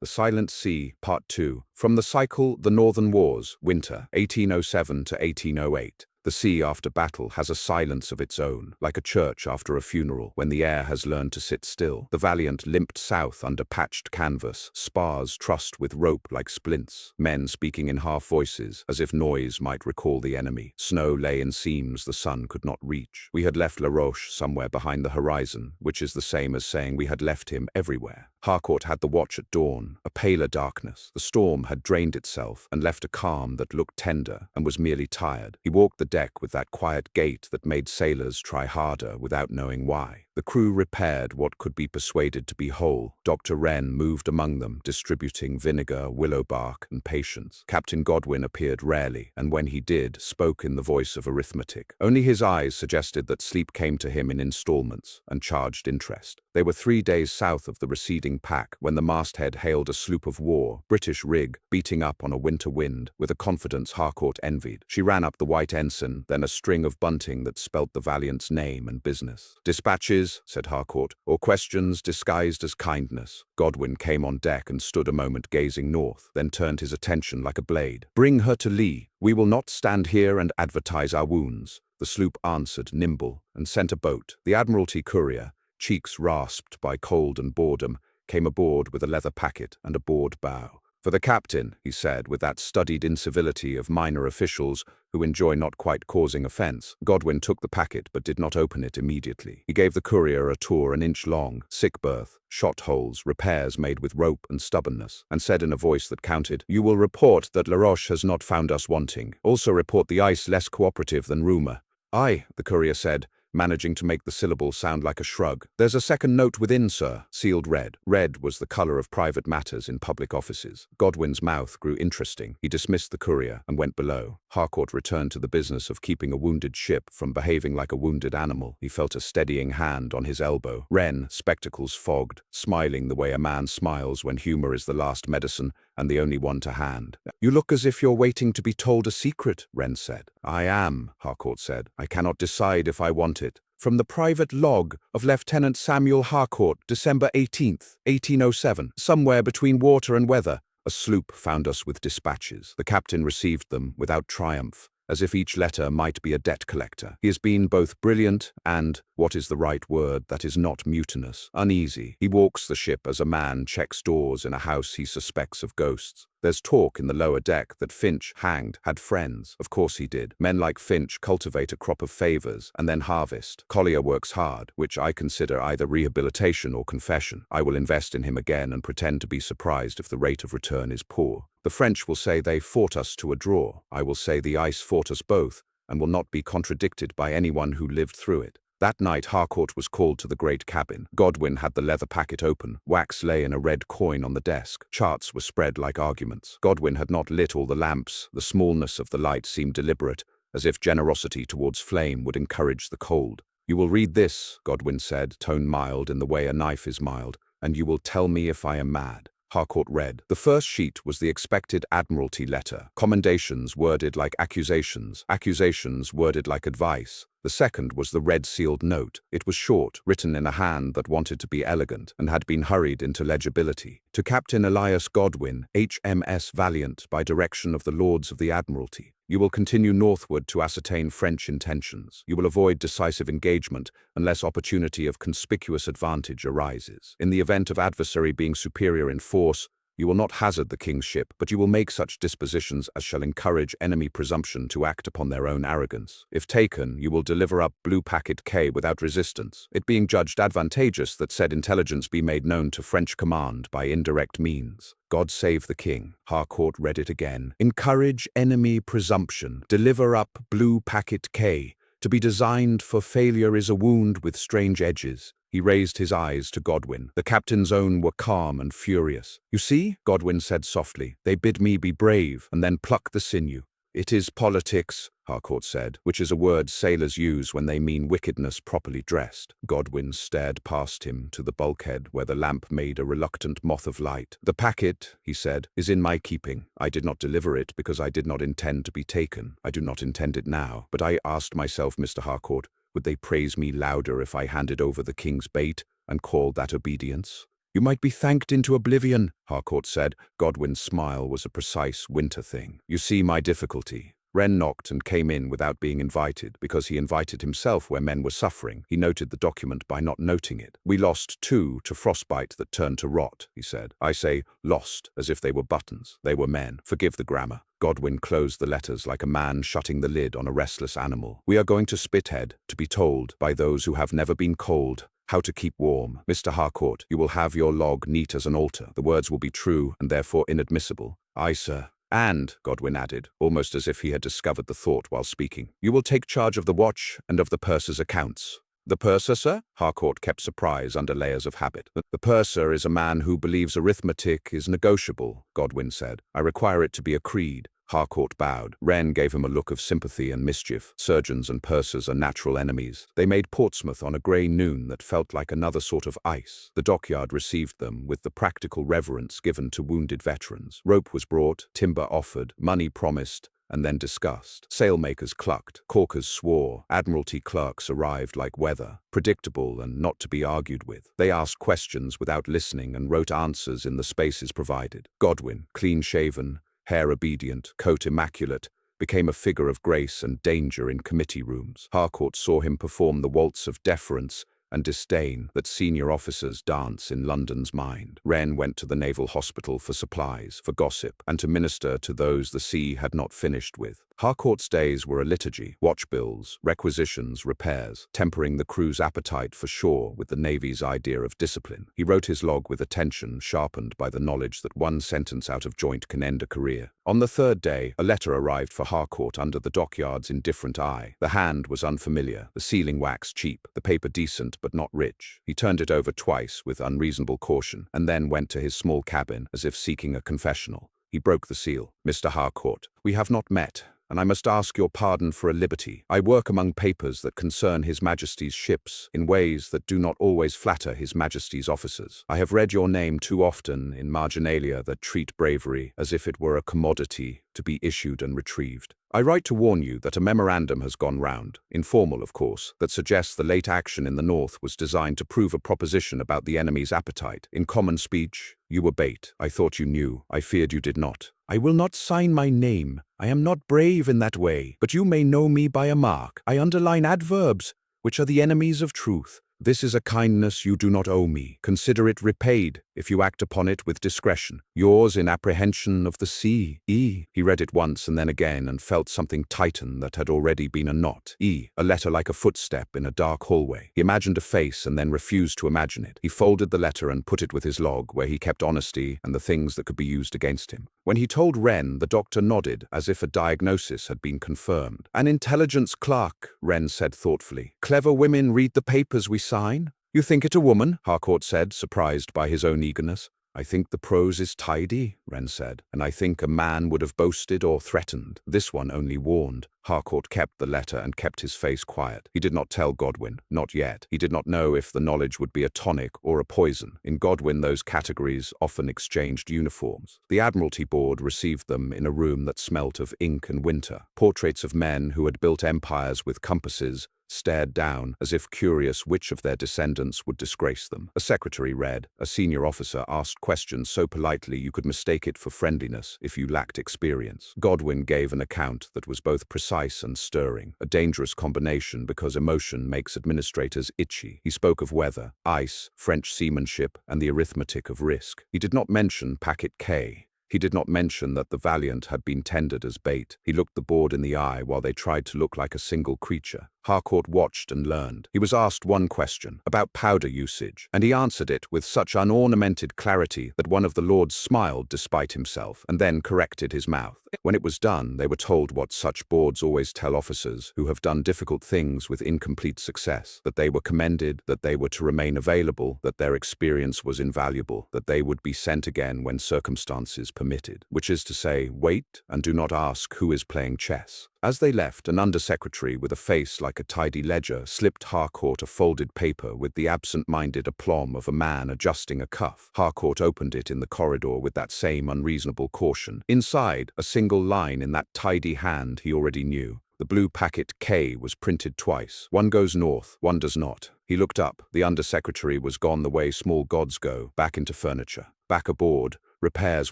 The Silent Sea, Part 2. From the cycle The Northern Wars, Winter, 1807 to 1808. The sea after battle has a silence of its own, like a church after a funeral, when the air has learned to sit still. The Valiant limped south under patched canvas, spars trussed with rope like splints, men speaking in half voices, as if noise might recall the enemy. Snow lay in seams the sun could not reach. We had left La Roche somewhere behind the horizon, which is the same as saying we had left him everywhere. Harcourt had the watch at dawn, a paler darkness. The storm had drained itself and left a calm that looked tender and was merely tired. He walked the deck with that quiet gait that made sailors try harder without knowing why. The crew repaired what could be persuaded to be whole. Dr. Wren moved among them, distributing vinegar, willow bark, and patience. Captain Godwin appeared rarely, and when he did, spoke in the voice of arithmetic. Only his eyes suggested that sleep came to him in installments and charged interest. They were 3 days south of the receding pack when the masthead hailed a sloop of war, British rig, beating up on a winter wind, with a confidence Harcourt envied. She ran up the white ensign, then a string of bunting that spelt the Valiant's name and business. "Dispatches," said Harcourt, "or questions disguised as kindness." Godwin came on deck and stood a moment gazing north, then turned his attention like a blade. "Bring her to lee. We will not stand here and advertise our wounds." The sloop answered, nimble, and sent a boat. The Admiralty courier, cheeks rasped by cold and boredom, came aboard with a leather packet and a board bow. "For the captain," he said, with that studied incivility of minor officials who enjoy not quite causing offense. Godwin took the packet but did not open it immediately. He gave the courier a tour an inch long, sick berth, shot holes, repairs made with rope and stubbornness, and said in a voice that counted, "You will report that La Roche has not found us wanting. Also report the ice less cooperative than rumor." "Aye," the courier said, managing to make the syllable sound like a shrug. "There's a second note within, sir, sealed red." Red was the color of private matters in public offices. Godwin's mouth grew interesting. He dismissed the courier and went below. Harcourt returned to the business of keeping a wounded ship from behaving like a wounded animal. He felt a steadying hand on his elbow. Wren, spectacles fogged, smiling the way a man smiles when humor is the last medicine and the only one to hand. "You look as if you're waiting to be told a secret," Wren said. "I am," Harcourt said. "I cannot decide if I want it." From the private log of Lieutenant Samuel Harcourt, December 18th, 1807, somewhere between water and weather, a sloop found us with dispatches. The captain received them without triumph, as if each letter might be a debt collector. He has been both brilliant and, what is the right word that is not mutinous, uneasy. He walks the ship as a man checks doors in a house he suspects of ghosts. There's talk in the lower deck that Finch, hanged, had friends. Of course he did. Men like Finch cultivate a crop of favors and then harvest. Collier works hard, which I consider either rehabilitation or confession. I will invest in him again and pretend to be surprised if the rate of return is poor. The French will say they fought us to a draw. I will say the ice fought us both, and will not be contradicted by anyone who lived through it. That night Harcourt was called to the great cabin. Godwin had the leather packet open. Wax lay in a red coin on the desk. Charts were spread like arguments. Godwin had not lit all the lamps. The smallness of the light seemed deliberate, as if generosity towards flame would encourage the cold. "You will read this," Godwin said, tone mild in the way a knife is mild, "and you will tell me if I am mad." Harcourt read. The first sheet was the expected Admiralty letter. Commendations worded like accusations. Accusations worded like advice. The second was the red-sealed note. It was short, written in a hand that wanted to be elegant, and had been hurried into legibility. "To Captain Elias Godwin, HMS Valiant, by direction of the Lords of the Admiralty. You will continue northward to ascertain French intentions. You will avoid decisive engagement unless opportunity of conspicuous advantage arises. In the event of adversary being superior in force, you will not hazard the king's ship, but you will make such dispositions as shall encourage enemy presumption to act upon their own arrogance. If taken, you will deliver up Blue Packet K without resistance, it being judged advantageous that said intelligence be made known to French command by indirect means. God save the king." Harcourt read it again. "Encourage enemy presumption. Deliver up Blue Packet K. To be designed for failure is a wound with strange edges." He raised his eyes to Godwin. The captain's own were calm and furious. "You see," Godwin said softly, "they bid me be brave and then pluck the sinew." "It is politics," Harcourt said, which is a word sailors use when they mean wickedness properly dressed. Godwin stared past him to the bulkhead where the lamp made a reluctant moth of light. "The packet," he said, "is in my keeping. I did not deliver it because I did not intend to be taken. I do not intend it now. But I asked myself, Mr. Harcourt, would they praise me louder if I handed over the king's bait and called that obedience? You might be thanked into oblivion, Harcourt said. Godwin's smile was a precise winter thing. You see my difficulty. Wren knocked and came in without being invited, because he invited himself where men were suffering. He noted the document by not noting it. We lost 2 to frostbite that turned to rot, he said. I say lost, as if they were buttons. They were men. Forgive the grammar. Godwin closed the letters like a man shutting the lid on a restless animal. We are going to Spithead, to be told, by those who have never been cold, how to keep warm. Mr. Harcourt, you will have your log neat as an altar. The words will be true and therefore inadmissible. Aye, sir. And, Godwin added, almost as if he had discovered the thought while speaking, you will take charge of the watch and of the purser's accounts. The purser, sir? Harcourt kept surprise under layers of habit. The purser is a man who believes arithmetic is negotiable, Godwin said. I require it to be a creed. Harcourt bowed. Wren gave him a look of sympathy and mischief. Surgeons and pursers are natural enemies. They made Portsmouth on a grey noon that felt like another sort of ice. The dockyard received them with the practical reverence given to wounded veterans. Rope was brought, timber offered, money promised, and then discussed. Sailmakers clucked, caulkers swore, Admiralty clerks arrived like weather, predictable and not to be argued with. They asked questions without listening and wrote answers in the spaces provided. Godwin, clean-shaven, hair obedient, coat immaculate, became a figure of grace and danger in committee rooms. Harcourt saw him perform the waltz of deference and disdain that senior officers dance in London's mind. Wren went to the naval hospital for supplies, for gossip, and to minister to those the sea had not finished with. Harcourt's days were a liturgy: watch bills, requisitions, repairs, tempering the crew's appetite for shore with the Navy's idea of discipline. He wrote his log with attention sharpened by the knowledge that one sentence out of joint can end a career. On the 3rd day, a letter arrived for Harcourt under the dockyard's indifferent eye. The hand was unfamiliar, the sealing wax cheap, the paper decent but not rich. He turned it over twice with unreasonable caution, and then went to his small cabin as if seeking a confessional. He broke the seal. Mr. Harcourt, we have not met, and I must ask your pardon for a liberty. I work among papers that concern His Majesty's ships in ways that do not always flatter His Majesty's officers. I have read your name too often in marginalia that treat bravery as if it were a commodity to be issued and retrieved. I write to warn you that a memorandum has gone round, informal of course, that suggests the late action in the north was designed to prove a proposition about the enemy's appetite. In common speech, you were bait. I thought you knew. I feared you did not. I will not sign my name. I am not brave in that way, but you may know me by a mark. I underline adverbs, which are the enemies of truth. This is a kindness you do not owe me. Consider it repaid, if you act upon it with discretion. Yours in apprehension of the sea. E. He read it once and then again and felt something tighten that had already been a knot. E. A letter like a footstep in a dark hallway. He imagined a face and then refused to imagine it. He folded the letter and put it with his log, where he kept honesty and the things that could be used against him. When he told Wren, the doctor nodded, as if a diagnosis had been confirmed. An intelligence clerk, Wren said thoughtfully. Clever women read the papers we sign. You think it a woman? Harcourt said, surprised by his own eagerness. I think the prose is tidy, Wren said, and I think a man would have boasted or threatened. This one only warned. Harcourt kept the letter and kept his face quiet. He did not tell Godwin, not yet. He did not know if the knowledge would be a tonic or a poison. In Godwin, those categories often exchanged uniforms. The Admiralty Board received them in a room that smelt of ink and winter. Portraits of men who had built empires with compasses stared down, as if curious which of their descendants would disgrace them. A secretary read. A senior officer asked questions so politely you could mistake it for friendliness if you lacked experience. Godwin gave an account that was both precise and stirring, a dangerous combination because emotion makes administrators itchy. He spoke of weather, ice, French seamanship, and the arithmetic of risk. He did not mention Packet K. He did not mention that the Valiant had been tendered as bait. He looked the board in the eye while they tried to look like a single creature. Harcourt watched and learned. He was asked one question, about powder usage, and he answered it with such unornamented clarity that one of the lords smiled despite himself, and then corrected his mouth. When it was done, they were told what such boards always tell officers who have done difficult things with incomplete success, that they were commended, that they were to remain available, that their experience was invaluable, that they would be sent again when circumstances permitted, which is to say, wait and do not ask who is playing chess. As they left, an undersecretary with a face like a tidy ledger slipped Harcourt a folded paper with the absent-minded aplomb of a man adjusting a cuff. Harcourt opened it in the corridor with that same unreasonable caution. Inside, a single line in that tidy hand he already knew. The blue packet K was printed twice. One goes north, one does not. He looked up. The undersecretary was gone the way small gods go, back into furniture. Back aboard, repairs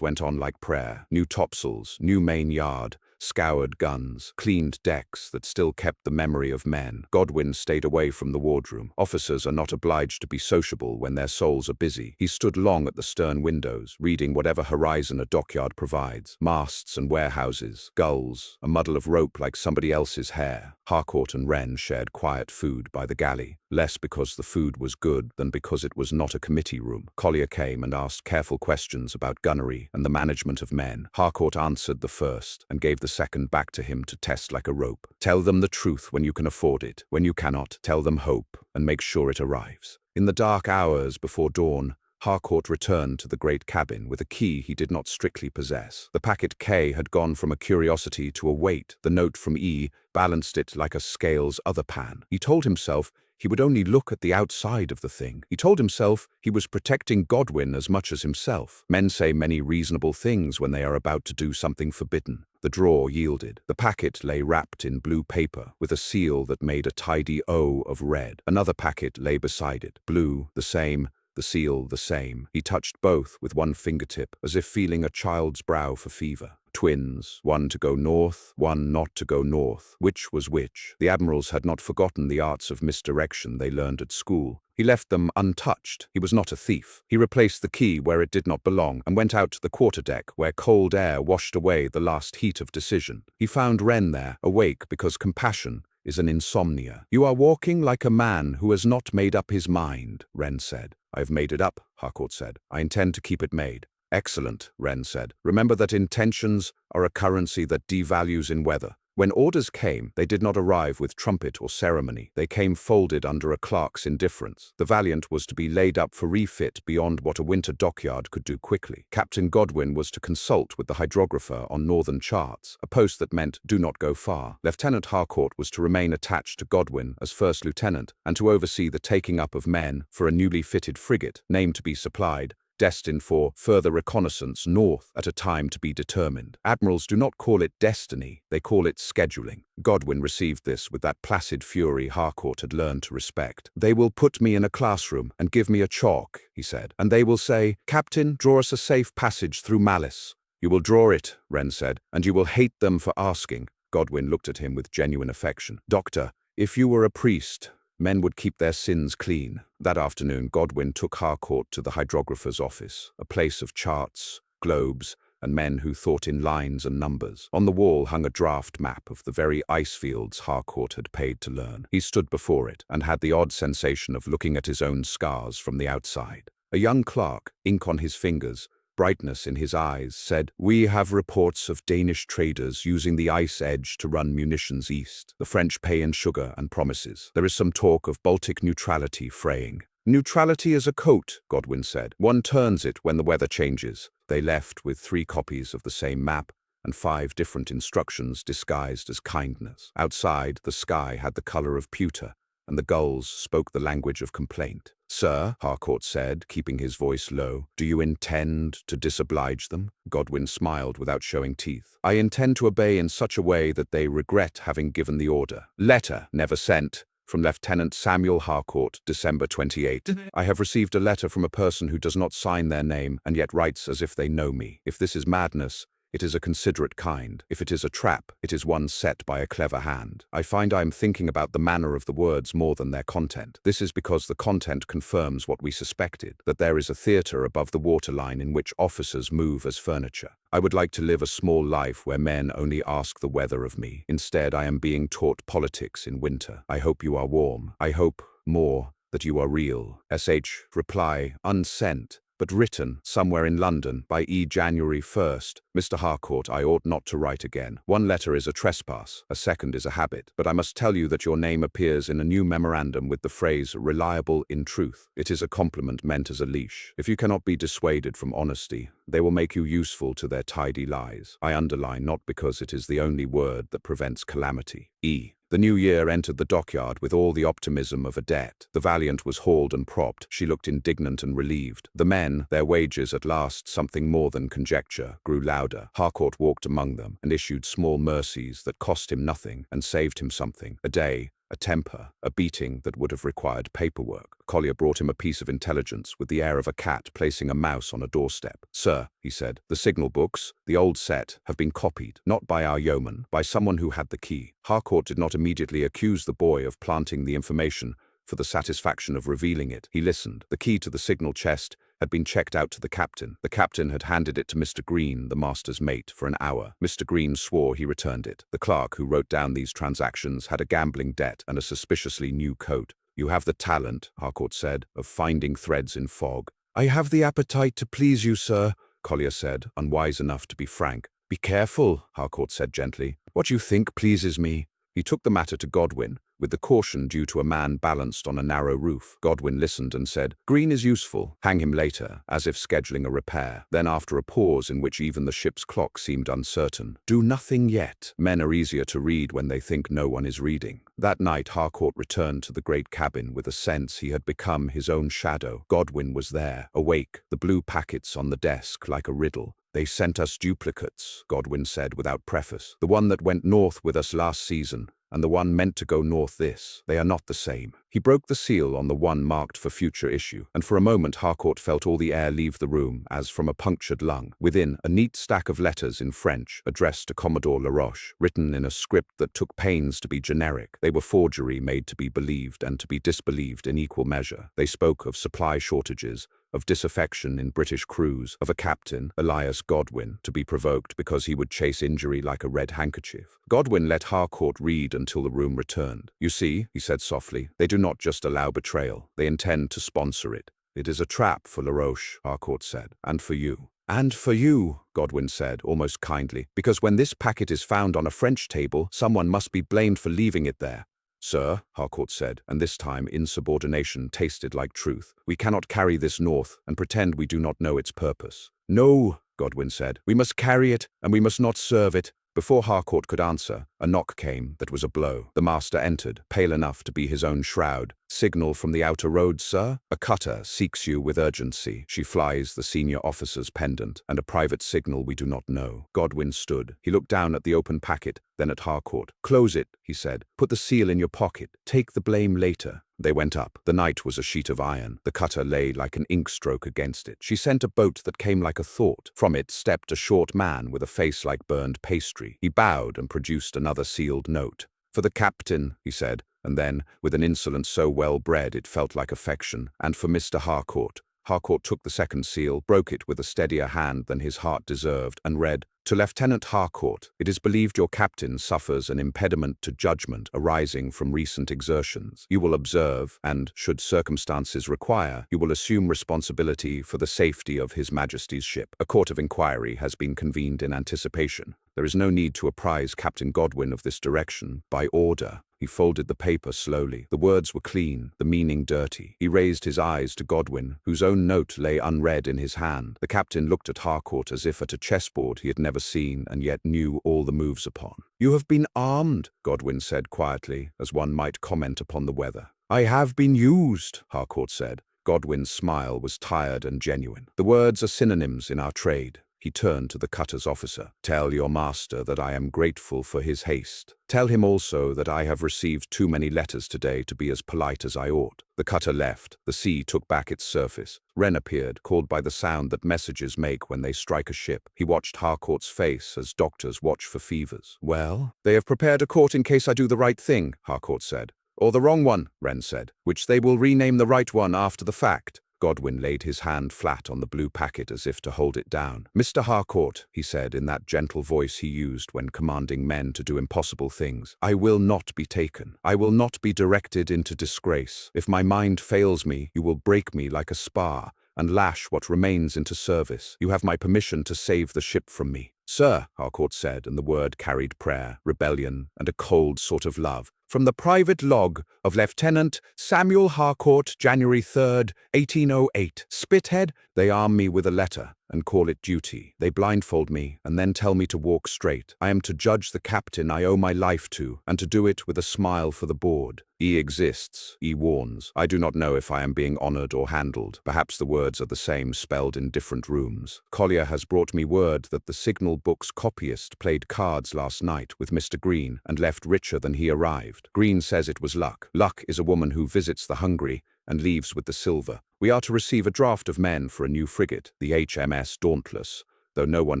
went on like prayer. New topsails, new main yard, scoured guns, cleaned decks that still kept the memory of men. Godwin stayed away from the wardroom. Officers are not obliged to be sociable when their souls are busy. He stood long at the stern windows, reading whatever horizon a dockyard provides. Masts and warehouses, gulls, a muddle of rope like somebody else's hair. Harcourt and Wren shared quiet food by the galley, less because the food was good than because it was not a committee room. Collier came and asked careful questions about gunnery and the management of men. Harcourt answered the first and gave the second back to him to test like a rope. Tell them the truth when you can afford it. When you cannot, tell them hope and make sure it arrives. In the dark hours before dawn, Harcourt returned to the great cabin with a key he did not strictly possess. The packet K had gone from a curiosity to a weight. The note from E balanced it like a scale's other pan. He told himself he would only look at the outside of the thing. He told himself he was protecting Godwin as much as himself. Men say many reasonable things when they are about to do something forbidden. The drawer yielded. The packet lay wrapped in blue paper, with a seal that made a tidy O of red. Another packet lay beside it. Blue, the same. The seal the same. He touched both with one fingertip, as if feeling a child's brow for fever. Twins, one to go north, one not to go north. Which was which? The admirals had not forgotten the arts of misdirection they learned at school. He left them untouched. He was not a thief. He replaced the key where it did not belong and went out to the quarterdeck where cold air washed away the last heat of decision. He found Wren there, awake because compassion is an insomnia. You are walking like a man who has not made up his mind, Wren said. I have made it up, Harcourt said. I intend to keep it made. Excellent, Wren said. Remember that intentions are a currency that devalues in weather. When orders came, they did not arrive with trumpet or ceremony. They came folded under a clerk's indifference. The Valiant was to be laid up for refit beyond what a winter dockyard could do quickly. Captain Godwin was to consult with the hydrographer on northern charts, a post that meant do not go far. Lieutenant Harcourt was to remain attached to Godwin as first lieutenant and to oversee the taking up of men for a newly fitted frigate, named to be supplied, destined for further reconnaissance north at a time to be determined. Admirals do not call it destiny, they call it scheduling. Godwin received this with that placid fury Harcourt had learned to respect. They will put me in a classroom and give me a chalk, he said, and they will say, Captain, draw us a safe passage through malice. You will draw it, Wren said, and you will hate them for asking. Godwin looked at him with genuine affection. Doctor, if you were a priest, men would keep their sins clean. That afternoon, Godwin took Harcourt to the hydrographer's office, a place of charts, globes, and men who thought in lines and numbers. On the wall hung a draft map of the very ice fields Harcourt had paid to learn. He stood before it and had the odd sensation of looking at his own scars from the outside. A young clerk, ink on his fingers, brightness in his eyes, said, We have reports of Danish traders using the ice edge to run munitions east. The French pay in sugar and promises. There is some talk of Baltic neutrality fraying. Neutrality is a coat, Godwin said. One turns it when the weather changes. They left with 3 copies of the same map and 5 different instructions disguised as kindness. Outside, the sky had the color of pewter, and the gulls spoke the language of complaint. Sir, Harcourt said, keeping his voice low, do you intend to disoblige them? Godwin smiled without showing teeth. I intend to obey in such a way that they regret having given the order. Letter never sent. From Lieutenant Samuel Harcourt, December 28. I have received a letter from a person who does not sign their name and yet writes as if they know me. If this is madness, it is a considerate kind. If it is a trap, it is one set by a clever hand. I find I am thinking about the manner of the words more than their content. This is because the content confirms what we suspected, that there is a theatre above the waterline in which officers move as furniture. I would like to live a small life where men only ask the weather of me. Instead, I am being taught politics in winter. I hope you are warm. I hope, more, that you are real. S.H. Reply, unsent, but written, somewhere in London, by E. January 1st. Mr. Harcourt, I ought not to write again. One letter is a trespass, a second is a habit. But I must tell you that your name appears in a new memorandum with the phrase, reliable in truth. It is a compliment meant as a leash. If you cannot be dissuaded from honesty, they will make you useful to their tidy lies. I underline not because it is the only word that prevents calamity. E. The new year entered the dockyard with all the optimism of a debt. The Valiant was hauled and propped. She looked indignant and relieved. The men, their wages at last something more than conjecture, grew louder. Harcourt walked among them and issued small mercies that cost him nothing and saved him something. A day, a temper, a beating that would have required paperwork. Collier brought him a piece of intelligence with the air of a cat placing a mouse on a doorstep. "Sir," he said, "the signal books, the old set, have been copied, not by our yeoman, by someone who had the key." Harcourt did not immediately accuse the boy of planting the information for the satisfaction of revealing it. He listened. The key to the signal chest had been checked out to the captain. The captain had handed it to Mr. Green, the master's mate, for an hour. Mr. Green swore he returned it. The clerk who wrote down these transactions had a gambling debt and a suspiciously new coat. "You have the talent," Harcourt said, "of finding threads in fog." "I have the appetite to please you, sir," Collier said, unwise enough to be frank. "Be careful," Harcourt said gently. "What you think pleases me." He took the matter to Godwin, with the caution due to a man balanced on a narrow roof. Godwin listened and said, "Green is useful. Hang him later," as if scheduling a repair. Then, after a pause in which even the ship's clock seemed uncertain, "Do nothing yet. Men are easier to read when they think no one is reading." That night Harcourt returned to the great cabin with a sense he had become his own shadow. Godwin was there, awake, the blue packets on the desk like a riddle. "They sent us duplicates," Godwin said without preface. "The one that went north with us last season, and the one meant to go north this. They are not the same." He broke the seal on the one marked for future issue, and for a moment Harcourt felt all the air leave the room, as from a punctured lung. Within, a neat stack of letters in French, addressed to Commodore Laroche, written in a script that took pains to be generic. They were forgery made to be believed and to be disbelieved in equal measure. They spoke of supply shortages, of disaffection in British crews, of a captain, Elias Godwin, to be provoked because he would chase injury like a red handkerchief. Godwin let Harcourt read until the room returned. "You see," he said softly, "they do not just allow betrayal, they intend to sponsor it." "It is a trap for Laroche," Harcourt said, "and for you." "And for you," Godwin said, almost kindly, "because when this packet is found on a French table, someone must be blamed for leaving it there." "Sir," Harcourt said, and this time insubordination tasted like truth, "we cannot carry this north and pretend we do not know its purpose." "No," Godwin said, "we must carry it, and we must not serve it." Before Harcourt could answer, a knock came that was a blow. The master entered, pale enough to be his own shroud. "Signal from the outer road, sir? A cutter seeks you with urgency. She flies the senior officer's pendant, and a private signal we do not know." Godwin stood. He looked down at the open packet, then at Harcourt. "Close it," he said. "Put the seal in your pocket. Take the blame later." They went up. The night was a sheet of iron. The cutter lay like an ink stroke against it. She sent a boat that came like a thought. From it stepped a short man with a face like burned pastry. He bowed and produced another sealed note. "For the captain," he said, and then, with an insolence so well-bred it felt like affection, "and for Mr. Harcourt." Harcourt took the second seal, broke it with a steadier hand than his heart deserved, and read, "To Lieutenant Harcourt, it is believed your captain suffers an impediment to judgment arising from recent exertions. You will observe, and, should circumstances require, you will assume responsibility for the safety of His Majesty's ship. A court of inquiry has been convened in anticipation. There is no need to apprise Captain Godwin of this direction, by order." He folded the paper slowly. The words were clean, the meaning dirty. He raised his eyes to Godwin, whose own note lay unread in his hand. The captain looked at Harcourt as if at a chessboard he had never seen and yet knew all the moves upon. "You have been armed," Godwin said quietly, as one might comment upon the weather. "I have been used," Harcourt said. Godwin's smile was tired and genuine. "The words are synonyms in our trade." He turned to the cutter's officer. "Tell your master that I am grateful for his haste. Tell him also that I have received too many letters today to be as polite as I ought." The cutter left. The sea took back its surface. Wren appeared, called by the sound that messages make when they strike a ship. He watched Harcourt's face as doctors watch for fevers. "Well?" "They have prepared a court in case I do the right thing," Harcourt said. "Or the wrong one," Wren said, "which they will rename the right one after the fact." Godwin laid his hand flat on the blue packet as if to hold it down. "Mr. Harcourt," he said in that gentle voice he used when commanding men to do impossible things, "I will not be taken. I will not be directed into disgrace. If my mind fails me, you will break me like a spar and lash what remains into service. You have my permission to save the ship from me." "Sir," Harcourt said, and the word carried prayer, rebellion, and a cold sort of love. "From the private log of Lieutenant Samuel Harcourt, January 3rd, 1808. Spithead, they arm me with a letter. and call it duty. They blindfold me and then tell me to walk straight. I am to judge the captain I owe my life to, and to do it with a smile for the board. E exists, E warns. I do not know if I am being honored or handled. Perhaps the words are the same, spelled in different rooms. Collier has brought me word that the signal book's copyist played cards last night with Mr. Green and left richer than he arrived. Green says it was luck. Luck is a woman who visits the hungry and leaves with the silver. We are to receive a draft of men for a new frigate, the HMS Dauntless, though no one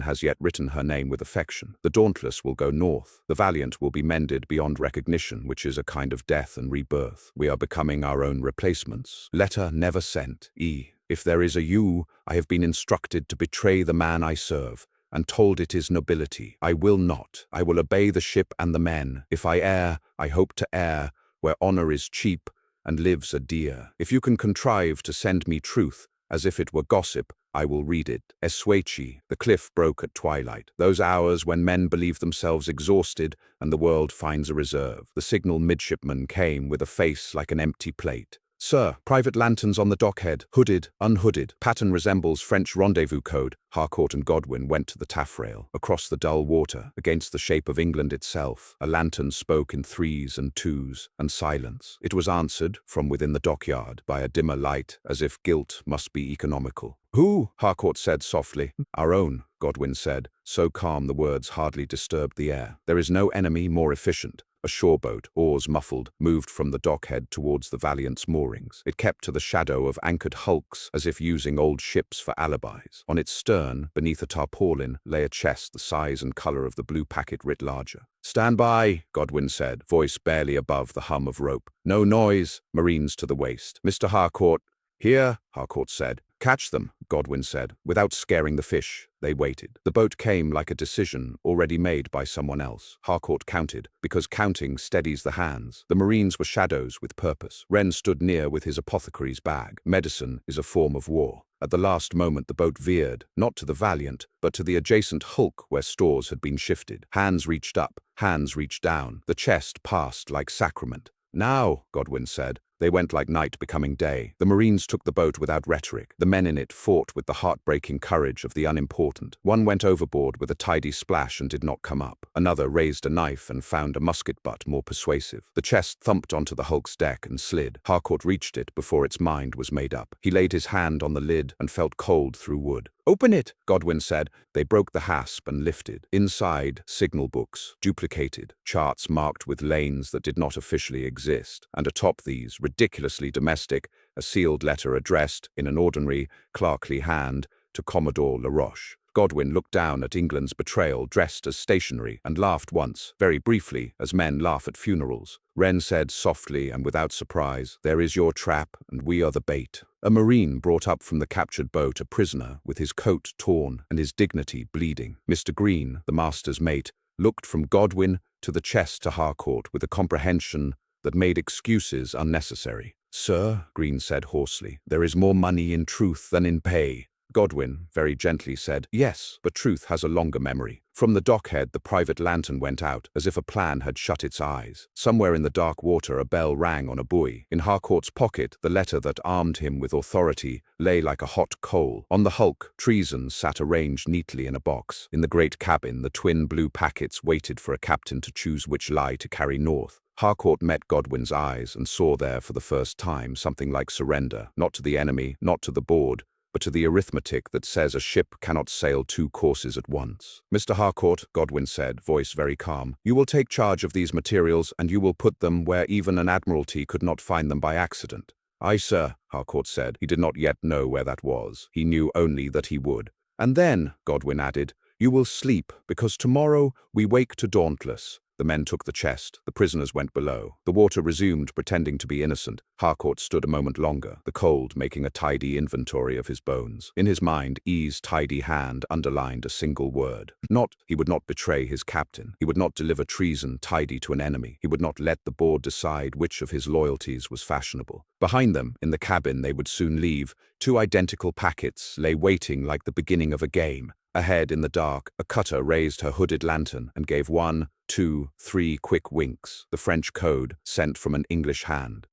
has yet written her name with affection. The Dauntless will go north. The Valiant will be mended beyond recognition, which is a kind of death and rebirth. We are becoming our own replacements. Letter never sent. E. If there is a you, I have been instructed to betray the man I serve, and told it is nobility. I will not. I will obey the ship and the men. If I err, I hope to err where honor is cheap and lives are dear. If you can contrive to send me truth, as if it were gossip, I will read it. Essuechi, the cliff broke at twilight. Those hours when men believe themselves exhausted and the world finds a reserve. The signal midshipman came with a face like an empty plate. Sir, private lanterns on the dockhead, hooded, unhooded. Pattern resembles French rendezvous code. Harcourt and Godwin went to the taffrail. Across the dull water, against the shape of England itself, a lantern spoke in threes and twos, and silence. It was answered, from within the dockyard, by a dimmer light, as if guilt must be economical. Who? Harcourt said softly. Our own, Godwin said, so calm the words hardly disturbed the air. There is no enemy more efficient. A shoreboat, oars muffled, moved from the dockhead towards the Valiant's moorings. It kept to the shadow of anchored hulks, as if using old ships for alibis. On its stern, beneath a tarpaulin, lay a chest the size and color of the blue packet writ larger. Stand by, Godwin said, voice barely above the hum of rope. No noise, Marines to the waist. Mr. Harcourt. Here, Harcourt said. Catch them, Godwin said. Without scaring the fish, they waited. The boat came like a decision already made by someone else. Harcourt counted, because counting steadies the hands. The Marines were shadows with purpose. Wren stood near with his apothecary's bag. Medicine is a form of war. At the last moment the boat veered, not to the Valiant, but to the adjacent hulk where stores had been shifted. Hands reached up, hands reached down. The chest passed like sacrament. Now, Godwin said. They went like night becoming day. The Marines took the boat without rhetoric. The men in it fought with the heartbreaking courage of the unimportant. One went overboard with a tidy splash and did not come up. Another raised a knife and found a musket butt more persuasive. The chest thumped onto the hulk's deck and slid. Harcourt reached it before its mind was made up. He laid his hand on the lid and felt cold through wood. Open it, Godwin said. They broke the hasp and lifted. Inside, signal books, duplicated, charts marked with lanes that did not officially exist, and atop these, ridiculously domestic, a sealed letter addressed, in an ordinary, clerkly hand, to Commodore Laroche. Godwin looked down at England's betrayal dressed as stationery and laughed once, very briefly, as men laugh at funerals. Wren said softly and without surprise, "There is your trap, and we are the bait." A Marine brought up from the captured boat a prisoner with his coat torn and his dignity bleeding. Mr. Green, the master's mate, looked from Godwin to the chest to Harcourt with a comprehension that made excuses unnecessary. "Sir," Green said hoarsely, "there is more money in truth than in pay." Godwin, very gently, said, "Yes, but truth has a longer memory." From the dockhead, the private lantern went out, as if a plan had shut its eyes. Somewhere in the dark water, a bell rang on a buoy. In Harcourt's pocket, the letter that armed him with authority lay like a hot coal. On the hulk, treason sat arranged neatly in a box. In the great cabin, the twin blue packets waited for a captain to choose which lie to carry north. Harcourt met Godwin's eyes and saw there for the first time something like surrender, not to the enemy, not to the board, but to the arithmetic that says a ship cannot sail two courses at once. "Mr. Harcourt," Godwin said, voice very calm, "you will take charge of these materials and you will put them where even an Admiralty could not find them by accident." "Aye, sir," Harcourt said. He did not yet know where that was. He knew only that he would. "And then," Godwin added, "you will sleep, because tomorrow we wake to Dauntless." The men took the chest. The prisoners went below. The water resumed, pretending to be innocent. Harcourt stood a moment longer, the cold making a tidy inventory of his bones. In his mind, E's tidy hand underlined a single word. Not, he would not betray his captain. He would not deliver treason tidy to an enemy. He would not let the board decide which of his loyalties was fashionable. Behind them, in the cabin they would soon leave, two identical packets lay waiting like the beginning of a game. Ahead, in the dark, a cutter raised her hooded lantern and gave 1, 2, 3 quick winks, the French code sent from an English hand.